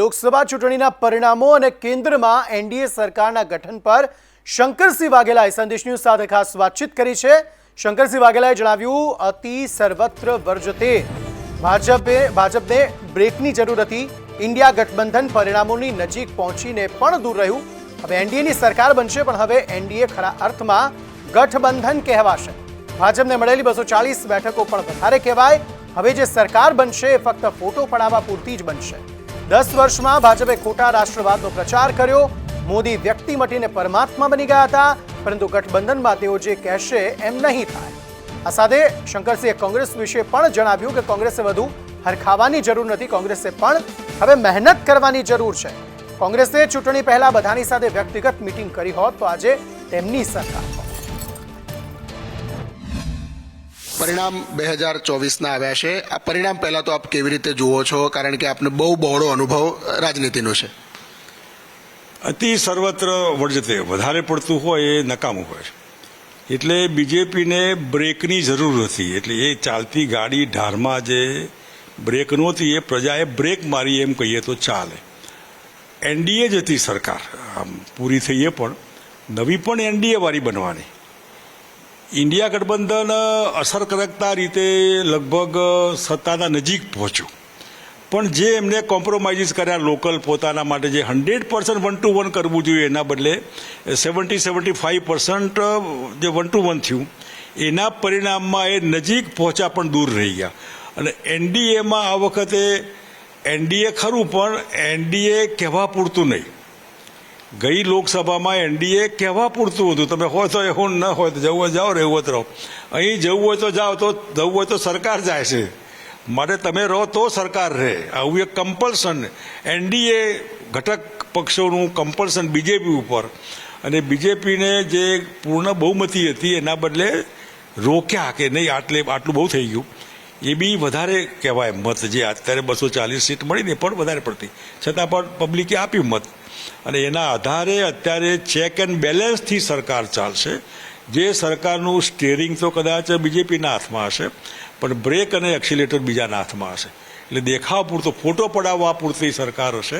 લોકસભા ચૂંટણીના પરિણામો અને કેન્દ્રમાં એનડીએ સરકારના ગઠન પર શંકરસિંહ વાઘેલાએ સંદેશ ન્યૂઝ સાથે ખાસ વાતચીત કરી છે। શંકરસિંહ વાઘેલાએ જણાવ્યું, અતિ સર્વત્ર વર્જતે ભાજપને બ્રેકની જરૂર હતી। ઇન્ડિયા ગઠબંધન પરિણામોની નજીક પહોંચીને પણ દૂર રહ્યું। હવે એનડીએની સરકાર બનશે, પણ હવે એનડીએ ખરા અર્થમાં ગઠબંધન કહેવાશે। ભાજપને મળેલી 240 બેઠકો પણ વધારે કહેવાય। હવે જે સરકાર બનશે એ ફક્ત ફોટો પડાવવા પૂરતી જ બનશે। 10 વર્ષમાં ભાજપે ખોટા રાષ્ટ્રવાદનો પ્રચાર કર્યો। મોદી વ્યક્તિ મટીને પરમાત્મા બની ગયા હતા, પરંતુ ગઠબંધનમાં તેઓ જે કહેશે એમ નહીં થાય। આ સાથે શંકરસિંહે કોંગ્રેસ વિશે પણ જણાવ્યું કે કોંગ્રેસે વધુ હરખાવાની જરૂર નથી, કોંગ્રેસે પણ હવે મહેનત કરવાની જરૂર છે। કોંગ્રેસે ચૂંટણી પહેલા બધાની સાથે વ્યક્તિગત મીટિંગ કરી હોત તો આજે તેમની સરકાર હોત। પરિણામ 2024ના આવ્યા છે। આ પરિણામ પહેલા તો આપ કેવી રીતે જુઓ છો, કારણ કે આપને બહુ બહોળો અનુભવ રાજનીતિનો છે। અતિ સર્વત્ર વર્જતે, વધારે પડતું હોય એ નકામું હોય છે, એટલે બીજેપીને બ્રેકની જરૂર હતી। એટલે એ ચાલતી ગાડી ઢારમાં જે બ્રેક નહોતી એ પ્રજાએ બ્રેક મારી એમ કહીએ તો ચાલે। એનડીએ જ હતી સરકાર, આમ પૂરી થઈ એ પણ નવી પણ એનડીએ વાળી બનવાની। ઇન્ડિયા ગઠબંધન અસરકારકતા રીતે લગભગ સત્તાના નજીક પહોંચ્યું, પણ જે એમને કોમ્પ્રોમાઇઝ કર્યા લોકલ પોતાના માટે, જે 100% 1 to 1 કરવું જોઈએ એના બદલે 70-75% જે 1 to 1 થયું, એના પરિણામમાં એ નજીક પહોંચ્યા પણ દૂર રહી ગયા। અને એનડીએમાં આ વખતે એનડીએ ખરું, પણ એનડીએ કહેવા પૂરતું નહીં। ગઈ લોકસભામાં એનડીએ કહેવા પૂરતું હતું, તમે હોય તો એવું, ન હોય તો જવું હોય જાઓ, રહેવું હોય તો રહો। અહીં જવું હોય તો જાઓ, તો જવું હોય તો સરકાર જાય છે, માટે તમે રહો તો સરકાર રહે। આવું એક કમ્પલ્શન એનડીએ ઘટક પક્ષોનું કમ્પલ્શન બીજેપી ઉપર, અને બીજેપીને જે પૂર્ણ બહુમતી હતી એના બદલે રોક્યા કે નહીં, આટલું બહુ થઈ ગયું। એ બી વધારે કહેવાય મત, જે અત્યારે 240 સીટ મળી ને પણ વધારે પડતી, છતાં પણ પબ્લિકે આપ્યું મત, અને એના આધારે અત્યારે ચેક એન્ડ બેલેન્સથી સરકાર ચાલશે। જે સરકારનું સ્ટીયરિંગ તો કદાચ બીજેપીના હાથમાં હશે, પણ બ્રેક અને એક્સિલેટર બીજાના હાથમાં હશે। એટલે દેખાવ પૂરતો, ફોટો પડાવવા પૂરતી સરકાર હશે,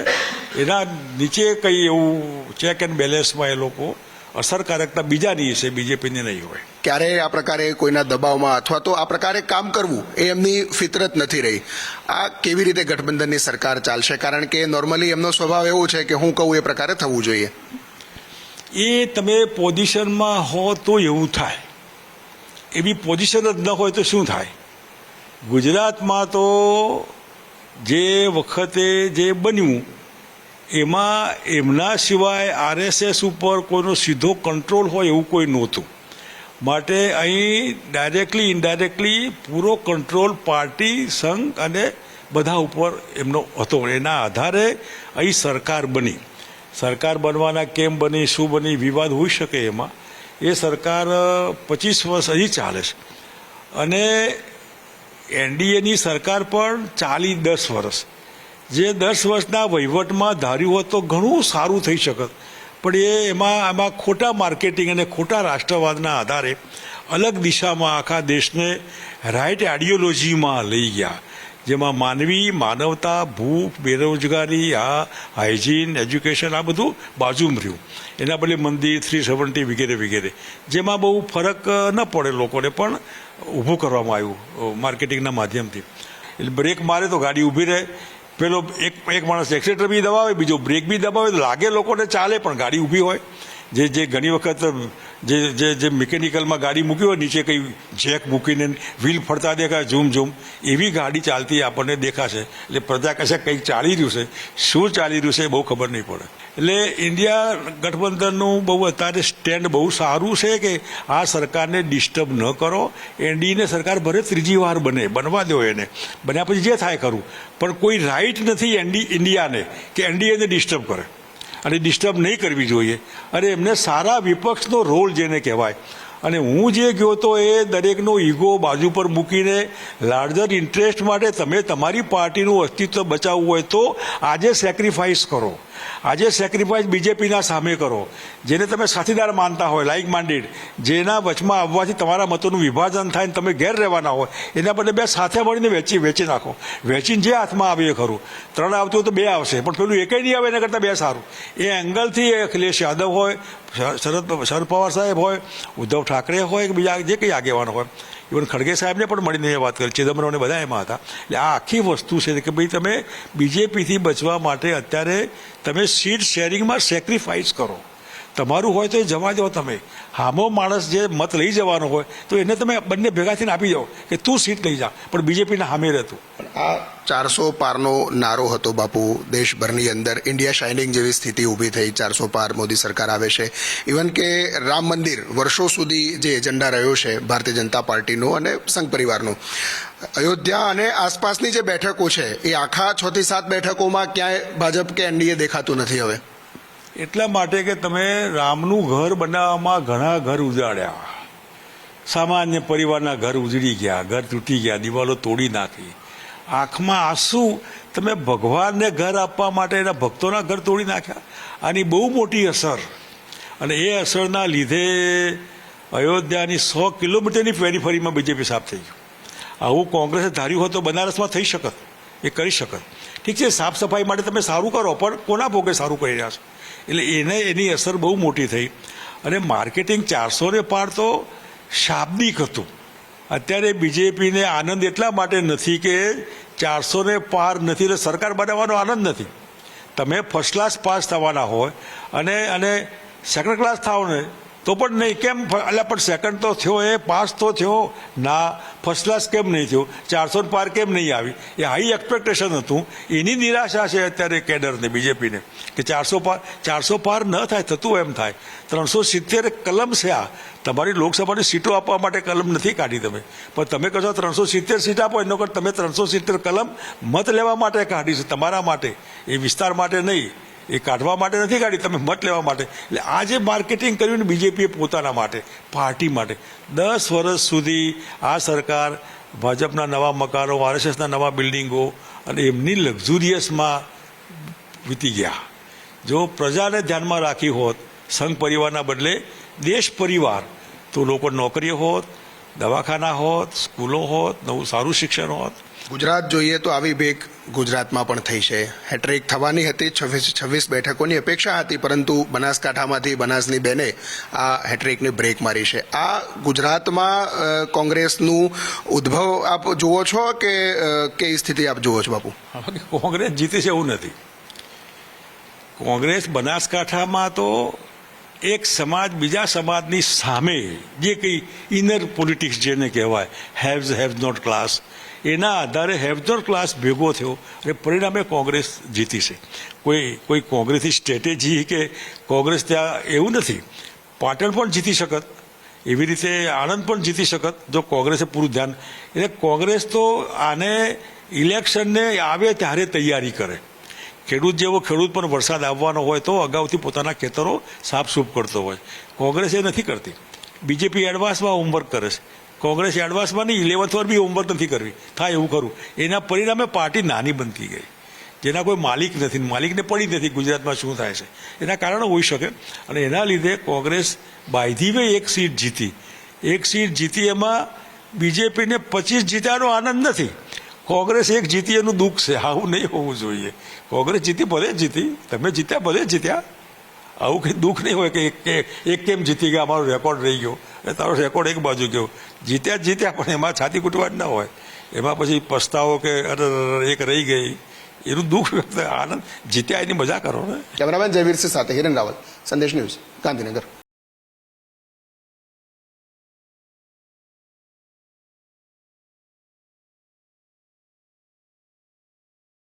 એના નીચે કંઈ એવું ચેક એન્ડ બેલેન્સમાં એ લોકો અસરકારકતા બીજાની હશે, બીજેપીને નહીં હોય। ક્યારેય આ પ્રકારે કોઈના દબાવમાં અથવા તો આ પ્રકારે કામ કરવું એ એમની ફિતરત નથી રહી। આ કેવી રીતે ગઠબંધનની સરકાર ચાલશે, કારણ કે નોર્મલી એમનો સ્વભાવ એવો છે કે હું કહું એ પ્રકારે થવું જોઈએ। એ તમે પોઝિશનમાં હો તો એવું થાય, એવી પોઝિશન જ ન હોય તો શું થાય? ગુજરાતમાં તો જે વખતે જે બન્યું એમાં એમના સિવાય આરએસએસ ઉપર કોઈનો સીધો કંટ્રોલ હોય એવું કોઈ નહોતું, માટે અહીં ડાયરેક્ટલી ઇનડાયરેક્ટલી પૂરો કંટ્રોલ પાર્ટી, સંઘ અને બધા ઉપર એમનો હતો। એના આધારે અહીં સરકાર બની। સરકાર બનવાના કેમ બની, શું બની, વિવાદ હોઈ શકે એમાં। એ સરકાર 25 વર્ષ હજી ચાલે છે, અને એનડીએની સરકાર પણ ચાલી 10 વર્ષ। જે 10 વર્ષના વહીવટમાં ધાર્યું હોત તો ઘણું સારું થઈ શકત, પણ એમાં ખોટા માર્કેટિંગ અને ખોટા રાષ્ટ્રવાદના આધારે અલગ દિશામાં આખા દેશને રાઇટ આઈડિયોલોજીમાં લઈ ગયા, જેમાં માનવતા, ભૂખ, બેરોજગારી, હાઇજીન, એજ્યુકેશન આ બધું બાજુમાં રહ્યું। એના બદલે મંદિર, 370 વગેરે વગેરે, જેમાં બહુ ફરક ન પડે લોકોને, પણ ઊભું કરવામાં આવ્યું માર્કેટિંગના માધ્યમથી। એટલે બ્રેક મારે તો ગાડી ઊભી રહે, પેલો એક માણસ એક્સિલેટર બી દબાવે, બીજો બ્રેક બી દબાવે, લાગે લોકોને ચાલે, પણ ગાડી ઊભી હોય। જે ઘણી વખત જે મિકેનિકલમાં ગાડી મૂકી હોય, નીચે કંઈ જેક મૂકીને વ્હીલ ફરતા દેખાય, ઝૂમ, એવી ગાડી ચાલતી આપણને દેખાશે। એટલે પ્રજા કહેશે કંઈક ચાલી રહ્યું છે, શું ચાલી રહ્યું છે બહુ ખબર નહીં પડે। એટલે ઇન્ડિયા ગઠબંધનનું બહુ અત્યારે સ્ટેન્ડ બહુ સારું છે કે આ સરકારને ડિસ્ટર્બ ન કરો। એનડીએની સરકાર ભલે ત્રીજી વાર બનવા દો, એને બન્યા પછી જે થાય ખરું, પણ કોઈ રાઇટ નથી ઇન્ડિયાને કે એનડીએને ડિસ્ટર્બ કરે, અને ડિસ્ટર્બ નહીં કરવી જોઈએ। અને એમને સારા વિપક્ષનો રોલ જેને કહેવાય, અને હું જે ગયો તો એ દરેકનો ઈગો બાજુ પર મૂકીને લાર્જર ઇન્ટરેસ્ટ માટે તમે તમારી પાર્ટીનું અસ્તિત્વ બચાવવું હોય તો આજે સેક્રિફાઈસ કરો, આજે સેક્રિફાઈસ બીજેપીના સામે કરો, જેને તમે સાથીદાર માનતા હોય, લાઇક માઇન્ડેડ, જેના વચમાં આવવાથી તમારા મતોનું વિભાજન થાય ને તમે ઘેર રહેવાના હોય, એના બદલે બે સાથે મળીને વેચી નાખો. વેચીને જે હાથમાં આવે એ ખરું. 3 આવતું હોય તો 2 આવશે, પણ પેલું એકેય નહીં આવે એના કરતાં 2 સારું. એ એંગલથી અખિલેશ યાદવ હોય, શરદ પવાર સાહેબ હોય, ઉદ્ધવ ઠાકરે હોય કે બીજા જે કંઈ આગેવાનો હોય, ઇવન ખડગે સાહેબને પણ મળીને એ વાત કરી, ચિદમ્બરમને બધા એમાં હતા. એટલે આ આખી વસ્તુ છે કે ભાઈ તમે બીજેપીથી બચવા માટે અત્યારે તમે સીટ શેરિંગમાં સેક્રિફાઈસ કરો. તમારું હોય તો એ જવા દો. તમે હામો માણસ જે મત લઈ જવાનો હોય તો એને તમે બંને ભેગા થઈને આપી જાઓ કે તું સીટ લઈ જા, પણ બીજેપીના સામે રહેતું. આ 400 પારનો નારો હતો બાપુ દેશભરની અંદર. ઇન્ડિયા શાઇનિંગ જેવી સ્થિતિ ઊભી થઈ. 400 પાર મોદી સરકાર આવે છે. ઇવન કે રામ મંદિર વર્ષો સુધી જે એજન્ડા રહ્યો છે ભારતીય જનતા પાર્ટીનો અને સંઘ પરિવારનો, અયોધ્યા અને આસપાસની જે બેઠકો છે એ આખા 6 થી 7 બેઠકોમાં ક્યાંય ભાજપ કે એનડીએ દેખાતું નથી હવે. એટલા માટે કે તમે રામનું ઘર બનાવવામાં ઘણા ઘર ઉજાડ્યા, સામાન્ય પરિવારના ઘર ઉજળી ગયા, ઘર તૂટી ગયા, દિવાલો તોડી નાખી, આંખમાં આંસુ તમે ભગવાનને ઘર આપવા માટે એના ભક્તોના ઘર તોડી નાખ્યા. આની બહુ મોટી અસર, અને એ અસરના લીધે અયોધ્યાની 100 કિલોમીટરની પેરીફરીમાં બીજેપી સાફ થઈ ગયું. આવું કોંગ્રેસે ધાર્યું હોત તો બનારસમાં થઈ શકત, એ કરી શકત. ઠીક છે, સાફ સફાઈ માટે તમે સારું કરો, પણ કોના ભોગે સારું કરી રહ્યા છો? એટલે એની અસર બહુ મોટી થઈ. અને માર્કેટિંગ 400 ને પાર તો શાબ્દિક હતું. અત્યારે બીજેપીને આનંદ એટલા માટે નથી કે 400 ને પાર નથી એટલે સરકાર બનાવવાનો આનંદ નથી. તમે ફર્સ્ટ ક્લાસ પાસ થવાના હોય અને સેકન્ડ ક્લાસ થાવ ને તો પણ નહીં. કેમ? એટલે પણ સેકન્ડ તો થયો, એ પાસ તો થયો ના, ફર્સ્ટ ક્લાસ કેમ નહીં થયો? 400 પાર કેમ નહીં આવી? એ હાઈ એક્સપેક્ટેશન હતું. એની નિરાશા છે અત્યારે કેડરને, બીજેપીને, કે 400 પાર ન થાય, થતું એમ થાય. 370 કલમ છે. આ તમારી લોકસભાની સીટો આપવા માટે કલમ નથી કાઢી તમે, પણ તમે કહો 370 સીટ આપો, એનો કરતાં તમે 370 કલમ મત લેવા માટે કાઢી છે, તમારા માટે, એ વિસ્તાર માટે નહીં, એ કાઢવા માટે નથી કાઢી, તમે મત લેવા માટે. એટલે આ જે માર્કેટિંગ કર્યું ને બીજેપીએ પોતાના માટે, પાર્ટી માટે, 10 વર્ષ સુધી આ સરકાર ભાજપના નવા મકાનો, આરએસએસના નવા બિલ્ડિંગો અને એમની લક્ઝુરિયસમાં વીતી ગયા. જો પ્રજાને ધ્યાનમાં રાખી હોત, સંઘ પરિવારના બદલે દેશ પરિવાર, તો લોકો નોકરીઓ હોત, દવાખાના હોત, સ્કૂલો હોત, નવું સારું શિક્ષણ હોત. ગુજરાત જોઈએ તો આવી ભેગ ગુજરાતમાં પણ થઈ છે. હેટ્રિક થવાની હતી, 26 બેઠકોની અપેક્ષા હતી, પરંતુ બનાસકાંઠામાંથી બનાસની બેને આ હેટ્રિકને બ્રેક મારી છે. આ ગુજરાતમાં કોંગ્રેસનું ઉદ્ભવ આપ જુઓ છો કે કઈ સ્થિતિ આપ જુઓ છો બાપુ? કોંગ્રેસ જીતે છે એવું નથી. કોંગ્રેસ બનાસકાંઠામાં તો એક સમાજ બીજા સમાજની સામે જે કંઈ ઇનર પોલિટિક્સ જેને કહેવાય, હેવ નોટ ક્લાસ, એના આધારે હેવ નોટ ક્લાસ ભેગો થયો અને પરિણામે કોંગ્રેસ જીતી છે. કોઈ કોંગ્રેસની સ્ટ્રેટેજી કે કોંગ્રેસ ત્યાં એવું નથી. પાટણ પણ જીતી શકત, એવી રીતે આણંદ પણ જીતી શકત જો કોંગ્રેસે પૂરું ધ્યાન. એટલે કોંગ્રેસ તો આને ઇલેક્શનને આવે ત્યારે તૈયારી કરે. ખેડૂત જેવો ખેડૂત પણ વરસાદ આવવાનો હોય તો અગાઉથી પોતાના ખેતરો સાફસૂફ કરતો હોય. કોંગ્રેસ એ નથી કરતી. બીજેપી એડવાન્સમાં હોમવર્ક કરે છે. કોંગ્રેસ એડવાન્સમાં નહીં, 11th વાર બી હોમવર્ક નથી કરવી. થાય એવું ખરું. એના પરિણામે પાર્ટી નાની બનતી ગઈ, જેના કોઈ માલિક નથી, માલિકને પડી નથી ગુજરાતમાં શું થાય છે. એના કારણો હોઈ શકે. અને એના લીધે કોંગ્રેસ બાય ધી વે એક સીટ જીતી, એમાં બીજેપીને 25 જીત્યાનો આનંદ નથી. કોંગ્રેસ એક જીતી એનું દુઃખ છે. આવું નહીં હોવું જોઈએ. કોંગ્રેસ જીતી ભલે જીતી, તમે જીત્યા ભલે જીત્યા, આવું કંઈ દુઃખ નહીં હોય કે એક કેમ જીતી ગયા, અમારો રેકોર્ડ રહી ગયો. એ તારો રેકોર્ડ એક બાજુ ગયો. જીત્યા પણ એમાં છાતી કૂટવા જ ના હોય. એમાં પછી પસ્તાવો કે એક રહી ગઈ એનું દુઃખ વ્યક્ત. આનંદ જીત્યા એની મજા કરો ને. કેમેરામેન જયવીરસિંહ સાથે હિરેન રાવલ, સંદેશ ન્યૂઝ, ગાંધીનગર.